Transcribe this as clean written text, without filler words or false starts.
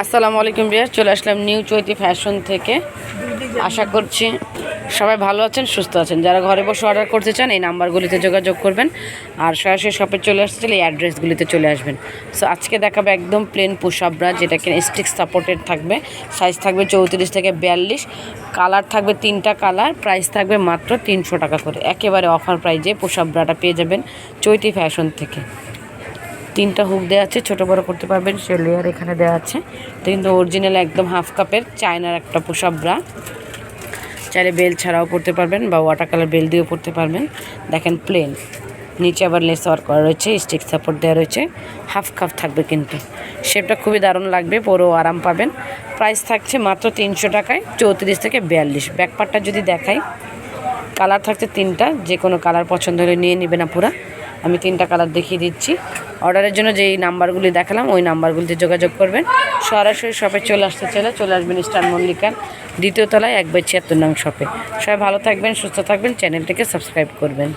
আসসালামু আলাইকুম ভিউয়ার্স, চলে আসলাম নিউ চৈতি ফ্যাশন থেকে। আশা করছি সবাই ভালো আছেন, সুস্থ আছেন। যারা ঘরে বসে অর্ডার করতে চান এই নাম্বারগুলিতে যোগাযোগ করবেন, আর সরাসরি শপে চলে আসতে চাইলে এই অ্যাড্রেসগুলিতে চলে আসবেন। সো আজকে দেখাবো একদম প্লেন পুশ-আপ ব্রা, যেটা কিনা স্টিক সাপোর্টেড থাকবে। সাইজ থাকবে 34 থেকে 42, কালার থাকবে 3টা কালার, প্রাইস থাকবে মাত্র 300 টাকা করে। একেবারে অফার প্রাইজে পুশ-আপ ব্রাটা পেয়ে যাবেন চৈতি ফ্যাশন থেকে। 3টা হুক দেওয়া আছে, ছোটো বড়ো করতে পারবেন, সে লেয়ার এখানে দেওয়া আছে। তো কিন্তু অরিজিনাল একদম হাফ কাপের চায়নার একটা পুশ-আপ ব্রা। চাইলে বেল ছাড়াও পরতে পারবেন বা ওয়াটার কালার বেল দিয়েও পরতে পারবেন। দেখেন প্লেন, নিচে আবার লেস ওয়ার্ক করা রয়েছে, স্টিক সাপোর্ট দেওয়া রয়েছে, হাফ কাপ থাকবে। কিন্তু শেপটা খুবই দারুণ লাগবে, পরেও আরাম পাবেন। প্রাইস থাকছে মাত্র 300 টাকায়, 34 থেকে 42। ব্যাকপার্টটা যদি দেখাই, কালার থাকছে 3টা, যে কোনো কালার পছন্দ হলে নিয়ে নেবেন আপুরা। আমি 3টা কালার দেখিয়ে দিচ্ছি। অর্ডারের জন্য যেই নাম্বারগুলি দেখালাম ওই নাম্বারগুলিতে যোগাযোগ করবেন। সরাসরি শপে চলে আসতে চাইলে চলে আসবেন স্টার মল্লিকার 2য় তলায় 1/76 নং শপে। সবাই ভালো থাকবেন, সুস্থ থাকবেন, চ্যানেলটিকে সাবস্ক্রাইব করবেন।